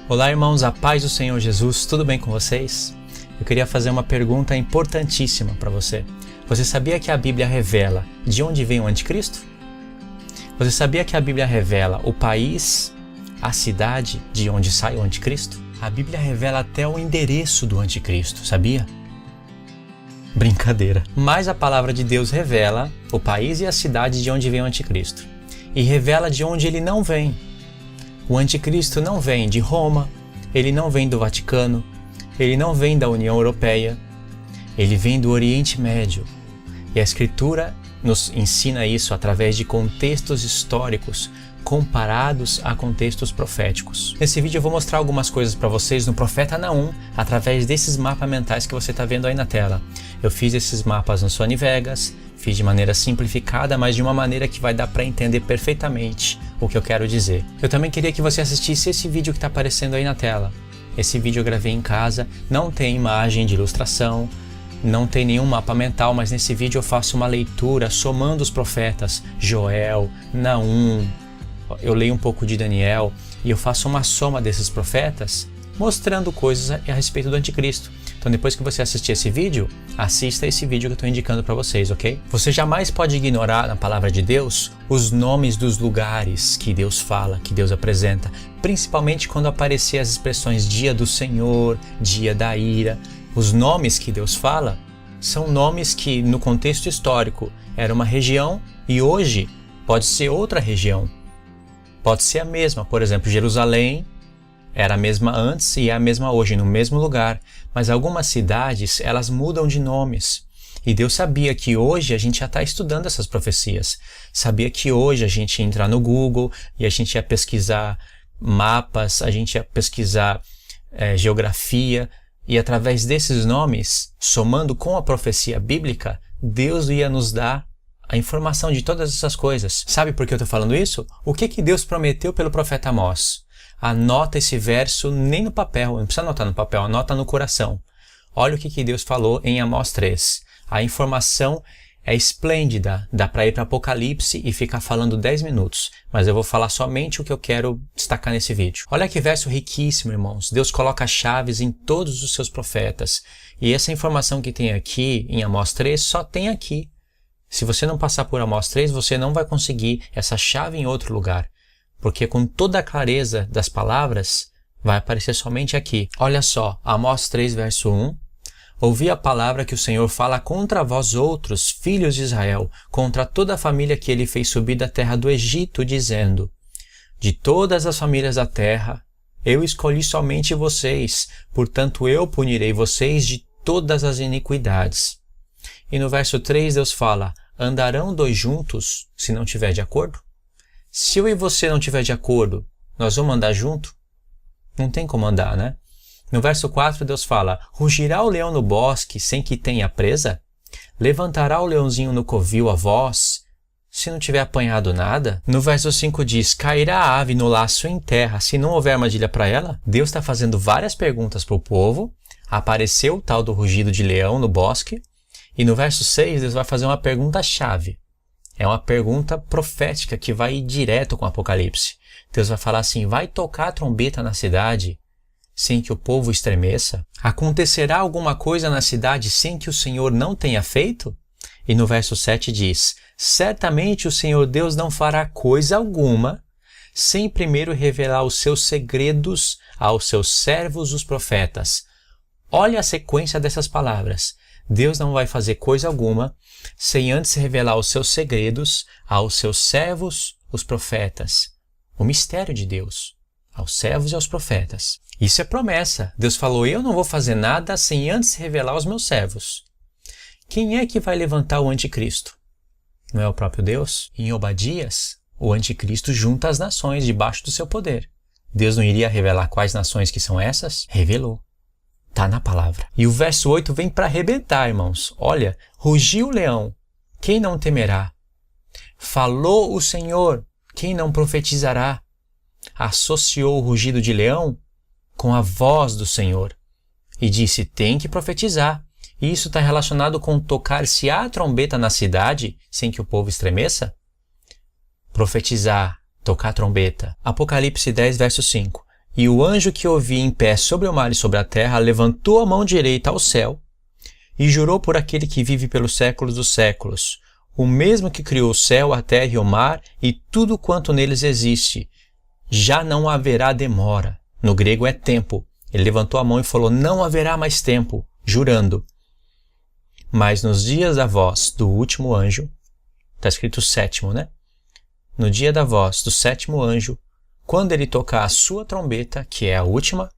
Olá, irmãos, a paz do Senhor Jesus, tudo bem com vocês? Eu queria fazer uma pergunta importantíssima para você. Você sabia que a Bíblia revela de onde vem o anticristo? Você sabia que a Bíblia revela o país, a cidade de onde sai o anticristo? A Bíblia revela até o endereço do anticristo, sabia? Brincadeira. Mas a palavra de Deus revela o país e a cidade de onde vem o anticristo. E revela de onde ele não vem. O anticristo não vem de Roma, ele não vem do Vaticano, ele não vem da União Europeia, ele vem do Oriente Médio. E a Escritura nos ensina isso através de contextos históricos comparados a contextos proféticos. Nesse vídeo eu vou mostrar algumas coisas para vocês no profeta Naum através desses mapas mentais que você está vendo aí na tela. Eu fiz esses mapas no Sony Vegas, fiz de maneira simplificada, mas de uma maneira que vai dar para entender perfeitamente o que eu quero dizer. Eu também queria que você assistisse esse vídeo que está aparecendo aí na tela. Esse vídeo eu gravei em casa, não tem imagem de ilustração, não tem nenhum mapa mental, mas nesse vídeo eu faço uma leitura somando os profetas Joel, Naum, eu leio um pouco de Daniel e eu faço uma soma desses profetas mostrando coisas a respeito do anticristo. Então depois que você assistir esse vídeo, assista esse vídeo que eu estou indicando para vocês, ok? Você jamais pode ignorar na palavra de Deus os nomes dos lugares que Deus fala, que Deus apresenta, principalmente quando aparecer as expressões dia do Senhor, dia da ira. Os nomes que Deus fala são nomes que no contexto histórico era uma região e hoje pode ser outra região. Pode ser a mesma, por exemplo, Jerusalém era a mesma antes e é a mesma hoje, no mesmo lugar. Mas algumas cidades, elas mudam de nomes. E Deus sabia que hoje a gente já está estudando essas profecias. Sabia que hoje a gente ia entrar no Google e a gente ia pesquisar mapas, a gente ia pesquisar geografia. E através desses nomes, somando com a profecia bíblica, Deus ia nos dar a informação de todas essas coisas. Sabe por que eu estou falando isso? O que Deus prometeu pelo profeta Amós? Anota esse verso nem no papel, não precisa anotar no papel, anota no coração. Olha o que Deus falou em Amós 3. A informação é esplêndida, dá para ir para Apocalipse e ficar falando 10 minutos, mas eu vou falar somente o que eu quero destacar nesse vídeo. Olha que verso riquíssimo, irmãos. Deus coloca chaves em todos os seus profetas. E essa informação que tem aqui em Amós 3 só tem aqui. Se você não passar por Amós 3, você não vai conseguir essa chave em outro lugar. Porque com toda a clareza das palavras, vai aparecer somente aqui. Olha só, Amós 3, verso 1. Ouvi a palavra que o Senhor fala contra vós outros, filhos de Israel, contra toda a família que ele fez subir da terra do Egito, dizendo: de todas as famílias da terra, eu escolhi somente vocês, portanto eu punirei vocês de todas as iniquidades. E no verso 3 Deus fala: andarão dois juntos se não tiver de acordo? Se eu e você não tiver de acordo, nós vamos andar junto? Não tem como andar, né? No verso 4 Deus fala: rugirá o leão no bosque sem que tenha presa? Levantará o leãozinho no covil a voz, se não tiver apanhado nada? No verso 5 diz: cairá a ave no laço em terra, se não houver armadilha para ela? Deus está fazendo várias perguntas para o povo. Apareceu o tal do rugido de leão no bosque. E no verso 6 Deus vai fazer uma pergunta-chave. É uma pergunta profética que vai ir direto com o Apocalipse. Deus vai falar assim: vai tocar a trombeta na cidade sem que o povo estremeça? Acontecerá alguma coisa na cidade sem que o Senhor não tenha feito? E no verso 7 diz: certamente o Senhor Deus não fará coisa alguma sem primeiro revelar os seus segredos aos seus servos os profetas. Olha a sequência dessas palavras. Deus não vai fazer coisa alguma sem antes revelar os seus segredos aos seus servos, os profetas. O mistério de Deus, aos servos e aos profetas. Isso é promessa. Deus falou: eu não vou fazer nada sem antes revelar aos meus servos. Quem é que vai levantar o anticristo? Não é o próprio Deus? Em Obadias, o anticristo junta as nações debaixo do seu poder. Deus não iria revelar quais nações que são essas? Revelou. Está na palavra. E o verso 8 vem para arrebentar, irmãos. Olha, rugiu o leão, quem não temerá? Falou o Senhor, quem não profetizará? Associou o rugido de leão com a voz do Senhor. E disse: tem que profetizar. E isso está relacionado com tocar-se a trombeta na cidade sem que o povo estremeça? Profetizar, tocar a trombeta. Apocalipse 10, verso 5. E o anjo que eu vi em pé sobre o mar e sobre a terra levantou a mão direita ao céu e jurou por aquele que vive pelos séculos dos séculos, o mesmo que criou o céu, a terra e o mar e tudo quanto neles existe. Já não haverá demora. No grego é tempo. Ele levantou a mão e falou, não haverá mais tempo, jurando. Mas nos dias da voz do último anjo, está escrito sétimo, né? No dia da voz do sétimo anjo, quando ele tocar a sua trombeta, que é a última,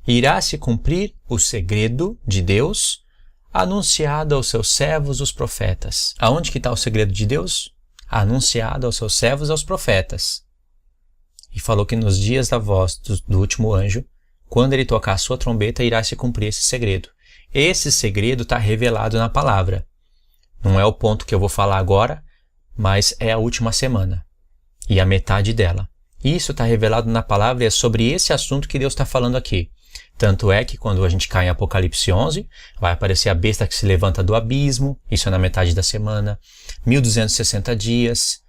irá se cumprir o segredo de Deus, anunciado aos seus servos, os profetas. Aonde que está o segredo de Deus? Anunciado aos seus servos, aos profetas. E falou que nos dias da voz do último anjo, quando ele tocar a sua trombeta, irá se cumprir esse segredo. Esse segredo está revelado na palavra. Não é o ponto que eu vou falar agora, mas é a última semana e a metade dela. Isso está revelado na palavra e é sobre esse assunto que Deus está falando aqui. Tanto é que quando a gente cai em Apocalipse 11, vai aparecer a besta que se levanta do abismo, isso é na metade da semana, 1260 dias,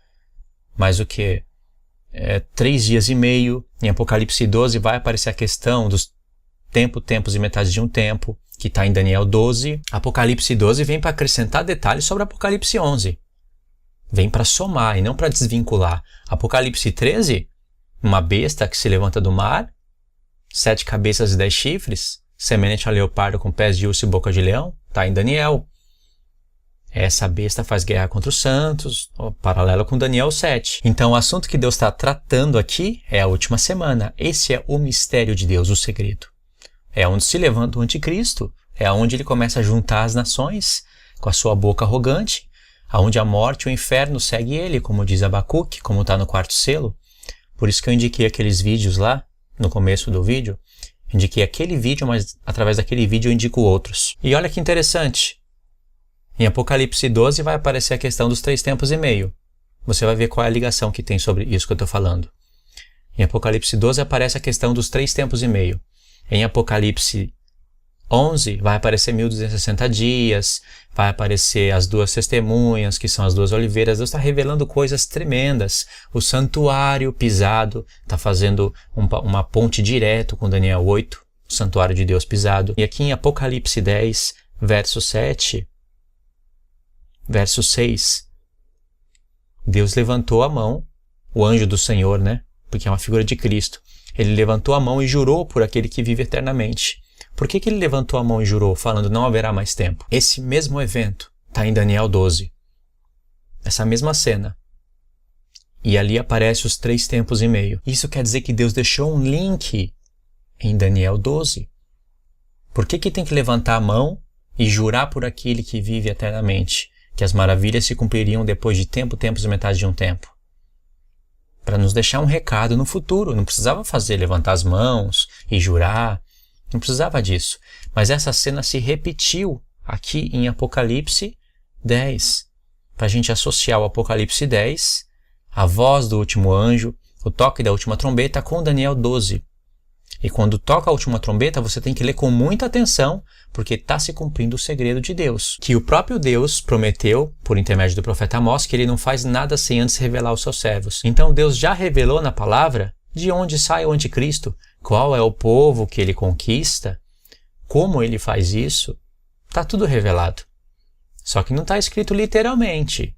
mais o que? 3 dias e meio. Em Apocalipse 12 vai aparecer a questão dos tempos e metade de um tempo, que está em Daniel 12. Apocalipse 12 vem para acrescentar detalhes sobre Apocalipse 11. Vem para somar e não para desvincular. Apocalipse 13, uma besta que se levanta do mar, 7 cabeças e 10 chifres, semelhante a leopardo com pés de urso e boca de leão, está em Daniel. Essa besta faz guerra contra os santos, paralelo com Daniel 7. Então o assunto que Deus está tratando aqui é a última semana. Esse é o mistério de Deus, o segredo. É onde se levanta o anticristo, é onde ele começa a juntar as nações com a sua boca arrogante, aonde a morte e o inferno seguem ele, como diz Abacuque, como está no 4º selo. Por isso que eu indiquei aqueles vídeos lá, no começo do vídeo, indiquei aquele vídeo, mas através daquele vídeo eu indico outros. E olha que interessante, em Apocalipse 12 vai aparecer a questão dos 3 tempos e meio. Você vai ver qual é a ligação que tem sobre isso que eu estou falando. Em Apocalipse 12 aparece a questão dos 3 tempos e meio. Em Apocalipse 11 vai aparecer 1260 dias, vai aparecer as 2 testemunhas, que são as 2 oliveiras. Deus está revelando coisas tremendas. O santuário pisado está fazendo uma ponte direto com Daniel 8, o santuário de Deus pisado. E aqui em Apocalipse 10, verso 7, verso 6, Deus levantou a mão, o anjo do Senhor, né? Porque é uma figura de Cristo. Ele levantou a mão e jurou por aquele que vive eternamente. Por que ele levantou a mão e jurou, falando não haverá mais tempo? Esse mesmo evento está em Daniel 12. Essa mesma cena. E ali aparece os 3 tempos e meio. Isso quer dizer que Deus deixou um link em Daniel 12. Por que tem que levantar a mão e jurar por aquele que vive eternamente? Que as maravilhas se cumpririam depois de tempos e metade de um tempo. Para nos deixar um recado no futuro. Não precisava levantar as mãos e jurar. Não precisava disso. Mas essa cena se repetiu aqui em Apocalipse 10. Para a gente associar o Apocalipse 10, a voz do último anjo, o toque da última trombeta com Daniel 12. E quando toca a última trombeta, você tem que ler com muita atenção, porque está se cumprindo o segredo de Deus. Que o próprio Deus prometeu, por intermédio do profeta Amós, que ele não faz nada sem antes revelar aos seus servos. Então Deus já revelou na palavra de onde sai o anticristo, qual é o povo que ele conquista, como ele faz isso. Está tudo revelado. Só que não está escrito literalmente.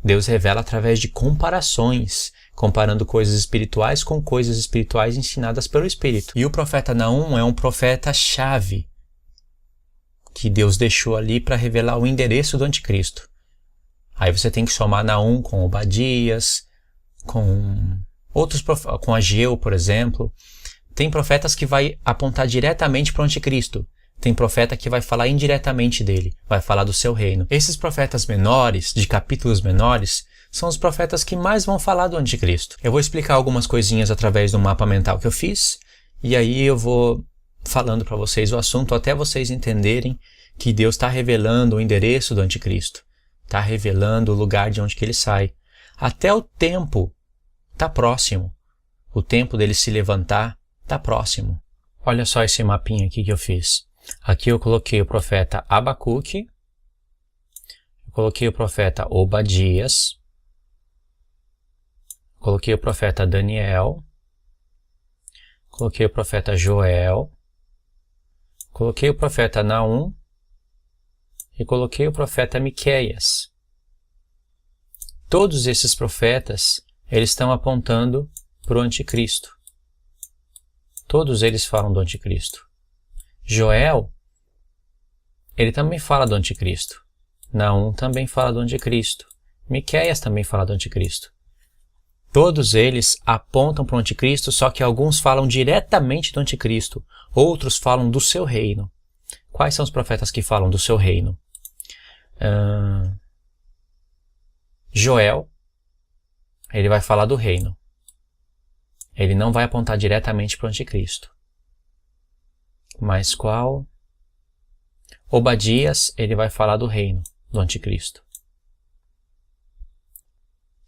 Deus revela através de comparações, comparando coisas espirituais com coisas espirituais ensinadas pelo Espírito. E o profeta Naum é um profeta-chave que Deus deixou ali para revelar o endereço do anticristo. Aí você tem que somar Naum com Obadias, com outros profetas, com Ageu, por exemplo. Tem profetas que vai apontar diretamente para o anticristo. Tem profeta que vai falar indiretamente dele, vai falar do seu reino. Esses profetas menores, de capítulos menores, são os profetas que mais vão falar do anticristo. Eu vou explicar algumas coisinhas através do mapa mental que eu fiz, e aí eu vou falando para vocês o assunto até vocês entenderem que Deus está revelando o endereço do anticristo, está revelando o lugar de onde que ele sai. Até o tempo está próximo. O tempo dele se levantar está próximo. Olha só esse mapinha aqui que eu fiz. Aqui eu coloquei o profeta Abacuque, eu coloquei o profeta Obadias, coloquei o profeta Daniel, coloquei o profeta Joel, coloquei o profeta Naum e coloquei o profeta Miqueias. Todos esses profetas, eles estão apontando para o anticristo. Todos eles falam do anticristo. Joel, ele também fala do anticristo. Naum também fala do anticristo. Miqueias também fala do anticristo. Todos eles apontam para o anticristo, só que alguns falam diretamente do anticristo, outros falam do seu reino. Quais são os profetas que falam do seu reino? Joel, ele vai falar do reino. Ele não vai apontar diretamente para o anticristo. Mas qual? Obadias, ele vai falar do reino, do anticristo.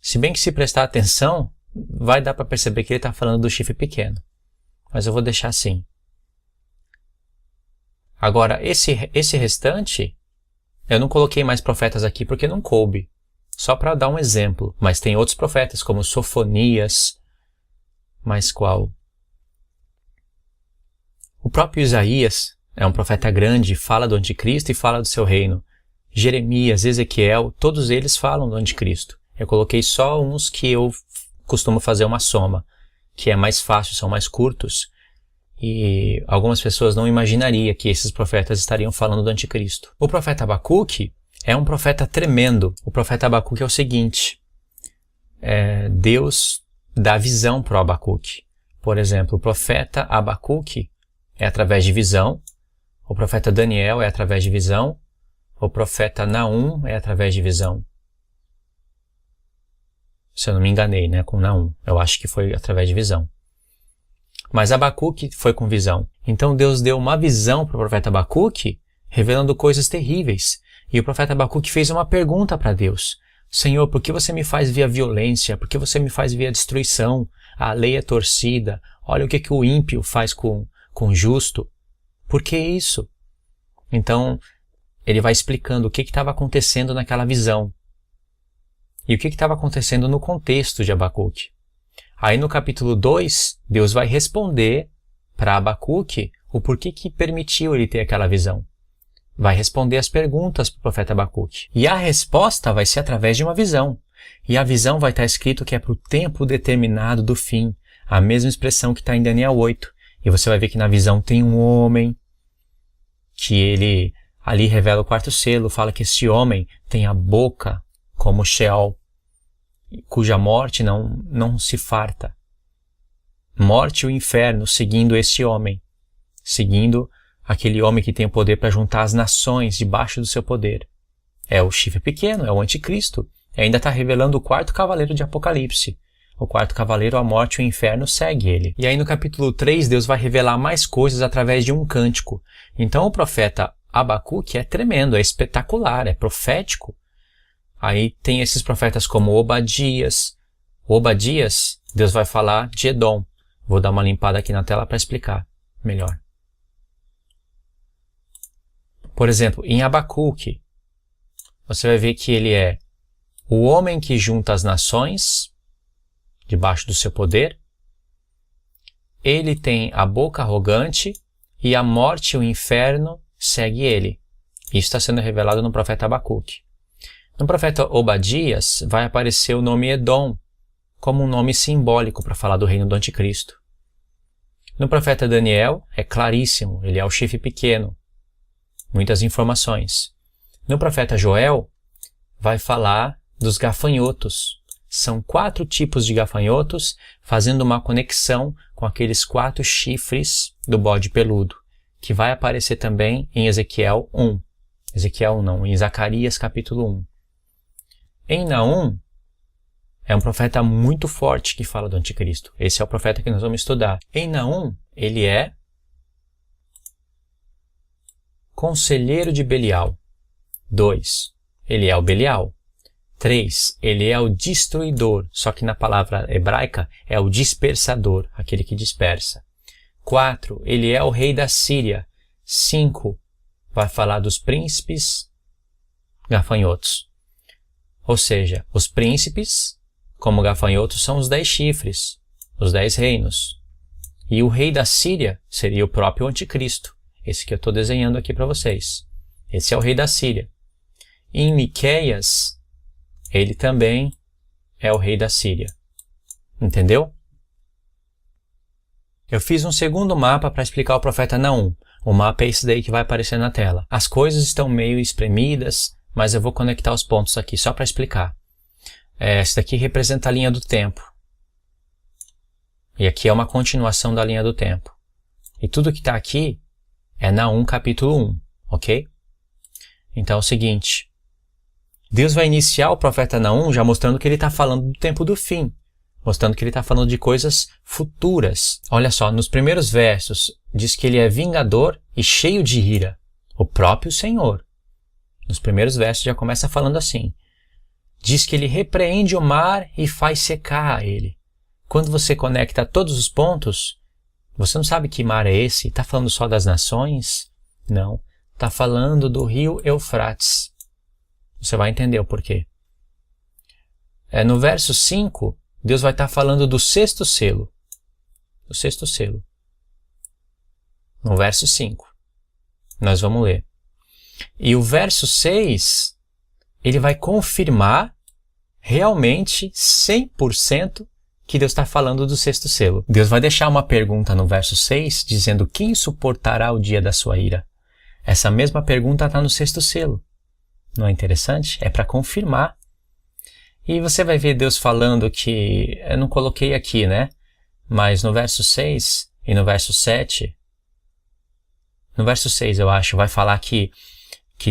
Se bem que se prestar atenção, vai dar para perceber que ele está falando do chifre pequeno. Mas eu vou deixar assim. Agora, esse restante, eu não coloquei mais profetas aqui porque não coube. Só para dar um exemplo. Mas tem outros profetas, como Sofonias. Mas qual? O próprio Isaías é um profeta grande, fala do anticristo e fala do seu reino. Jeremias, Ezequiel, todos eles falam do anticristo. Eu coloquei só uns que eu costumo fazer uma soma, que é mais fácil, são mais curtos. E algumas pessoas não imaginariam que esses profetas estariam falando do anticristo. O profeta Abacuque é um profeta tremendo. O profeta Abacuque é o seguinte, Deus dá visão para o Abacuque. Por exemplo, o profeta Abacuque é através de visão, o profeta Daniel é através de visão, o profeta Naum é através de visão. Se eu não me enganei, né, com Naum. Eu acho que foi através de visão. Mas Abacuque foi com visão. Então Deus deu uma visão para o profeta Abacuque, revelando coisas terríveis. E o profeta Abacuque fez uma pergunta para Deus. Senhor, por que você me faz ver a violência? Por que você me faz ver a destruição? A lei é torcida. Olha o que o ímpio faz com o justo. Por que isso? Então, ele vai explicando o que estava acontecendo naquela visão. E o que estava acontecendo no contexto de Abacuque. Aí no capítulo 2, Deus vai responder para Abacuque o porquê que permitiu ele ter aquela visão. Vai responder as perguntas para o profeta Abacuque. E a resposta vai ser através de uma visão. E a visão vai estar escrito que é para o tempo determinado do fim. A mesma expressão que está em Daniel 8. E você vai ver que na visão tem um homem, que ele ali revela o quarto selo, fala que esse homem tem a boca como Sheol, cuja morte não se farta. Morte e o inferno seguindo esse homem, seguindo aquele homem que tem o poder para juntar as nações debaixo do seu poder. É o chifre pequeno, é o anticristo. E ainda está revelando o quarto cavaleiro de Apocalipse. O quarto cavaleiro, a morte e o inferno, segue ele. E aí no capítulo 3, Deus vai revelar mais coisas através de um cântico. Então o profeta Abacuque é tremendo, é espetacular, é profético. Aí tem esses profetas como Obadias. O Obadias, Deus vai falar de Edom. Vou dar uma limpada aqui na tela para explicar melhor. Por exemplo, em Abacuque, você vai ver que ele é o homem que junta as nações debaixo do seu poder. Ele tem a boca arrogante e a morte e o inferno segue ele. Isso está sendo revelado no profeta Abacuque. No profeta Obadias vai aparecer o nome Edom como um nome simbólico para falar do reino do anticristo. No profeta Daniel é claríssimo, ele é o chifre pequeno. Muitas informações. No profeta Joel vai falar dos gafanhotos. São 4 tipos de gafanhotos fazendo uma conexão com aqueles 4 chifres do bode peludo, que vai aparecer também em Ezequiel 1. Ezequiel não, em Zacarias capítulo 1. Em Naum, é um profeta muito forte que fala do anticristo. Esse é o profeta que nós vamos estudar. Em Naum, ele é conselheiro de Belial. 2. Ele é o Belial. 3. Ele é o destruidor, só que na palavra hebraica é o dispersador, aquele que dispersa. 4. Ele é o rei da Síria. 5. Vai falar dos príncipes gafanhotos. Ou seja, os príncipes, como gafanhotos, são os 10 chifres, os 10 reinos. E o rei da Síria seria o próprio anticristo. Esse que eu estou desenhando aqui para vocês. Esse é o rei da Síria. Em Miqueias, ele também é o rei da Síria. Entendeu? Eu fiz um segundo mapa para explicar o profeta Naum. O mapa é esse daí que vai aparecer na tela. As coisas estão meio espremidas, mas eu vou conectar os pontos aqui só para explicar. Esse daqui representa a linha do tempo. E aqui é uma continuação da linha do tempo. E tudo que está aqui é Naum capítulo 1, ok? Então é o seguinte. Deus vai iniciar o profeta Naum já mostrando que ele está falando do tempo do fim. Mostrando que ele está falando de coisas futuras. Olha só, nos primeiros versos diz que ele é vingador e cheio de ira. O próprio Senhor. Nos primeiros versos já começa falando assim. Diz que ele repreende o mar e faz secar ele. Quando você conecta todos os pontos, você não sabe que mar é esse? Está falando só das nações? Não. Está falando do rio Eufrates. Você vai entender o porquê. No verso 5, Deus vai estar falando do sexto selo. O sexto selo. No verso 5. Nós vamos ler. E o verso 6, ele vai confirmar realmente 100% que Deus está falando do sexto selo. Deus vai deixar uma pergunta no verso 6, dizendo: quem suportará o dia da sua ira? Essa mesma pergunta está no sexto selo. Não é interessante? É para confirmar. E você vai ver Deus falando que, eu não coloquei aqui, né? Mas no verso 6 e no verso 7, no verso 6 eu acho, vai falar que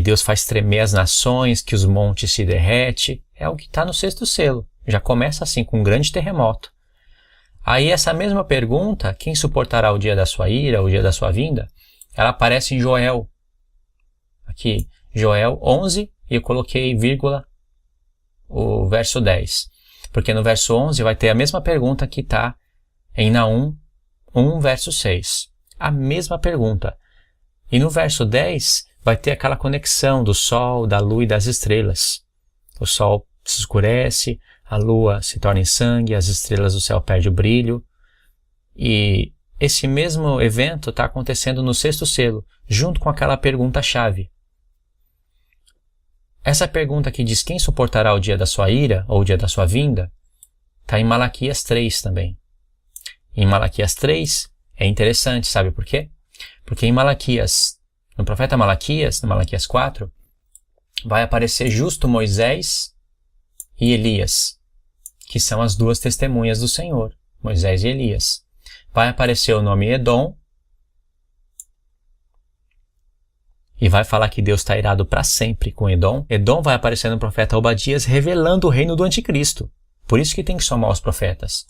Deus faz tremer as nações, que os montes se derretem. É o que está no sexto selo. Já começa assim, com um grande terremoto. Aí essa mesma pergunta, quem suportará o dia da sua ira, o dia da sua vinda, ela aparece em Joel. Aqui, Joel 11, e eu coloquei vírgula o verso 10. Porque no verso 11 vai ter a mesma pergunta que está em Naum 1, verso 6. A mesma pergunta. E no verso 10 vai ter aquela conexão do sol, da lua e das estrelas. O sol se escurece, a lua se torna em sangue, as estrelas do céu perdem o brilho. E esse mesmo evento está acontecendo no sexto selo, junto com aquela pergunta-chave. Essa pergunta que diz quem suportará o dia da sua ira, ou o dia da sua vinda, está em Malaquias 3 também. Em Malaquias 3 é interessante, sabe por quê? Porque em Malaquias, no profeta Malaquias, no Malaquias 4, vai aparecer justo Moisés e Elias, que são as duas testemunhas do Senhor, Moisés e Elias. Vai aparecer o nome Edom, e vai falar que Deus está irado para sempre com Edom. Edom vai aparecer no profeta Obadias revelando o reino do anticristo. Por isso que tem que somar os profetas.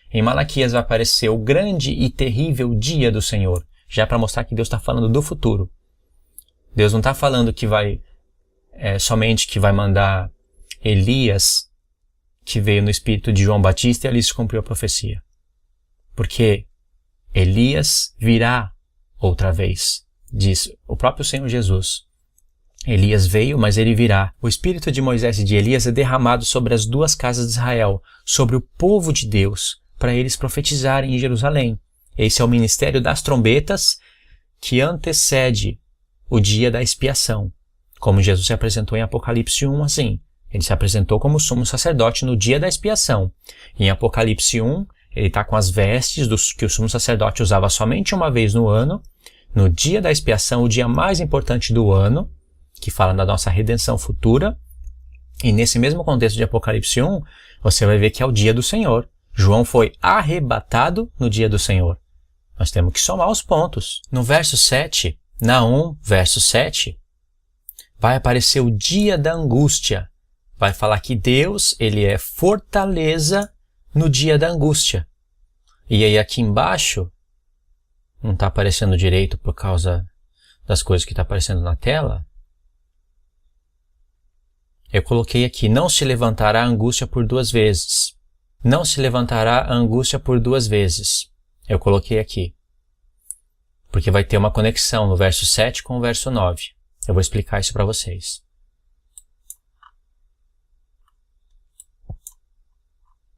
Em Malaquias vai aparecer o grande e terrível dia do Senhor, já para mostrar que Deus está falando do futuro. Deus não está falando que vai somente que vai mandar Elias, que veio no espírito de João Batista, e ali se cumpriu a profecia. Porque Elias virá outra vez, diz o próprio Senhor Jesus. Elias veio, mas ele virá. O espírito de Moisés e de Elias é derramado sobre as duas casas de Israel, sobre o povo de Deus, para eles profetizarem em Jerusalém. Esse é o ministério das trombetas que antecede o dia da expiação. Como Jesus se apresentou em Apocalipse 1, assim. Ele se apresentou como sumo sacerdote no dia da expiação. Em Apocalipse 1, ele está com as vestes que o sumo sacerdote usava somente uma vez no ano, no dia da expiação, o dia mais importante do ano, que fala da nossa redenção futura. E nesse mesmo contexto de Apocalipse 1, você vai ver que é o dia do Senhor. João foi arrebatado no dia do Senhor. Nós temos que somar os pontos. No verso 7, Naum, verso 7, vai aparecer o dia da angústia. Vai falar que Deus, ele é fortaleza no dia da angústia. E aí aqui embaixo, não está aparecendo direito por causa das coisas que está aparecendo na tela, eu coloquei aqui, não se levantará a angústia por 2 vezes. Não se levantará a angústia por 2 vezes. Eu coloquei aqui. Porque vai ter uma conexão no verso 7 com o verso 9. Eu vou explicar isso para vocês.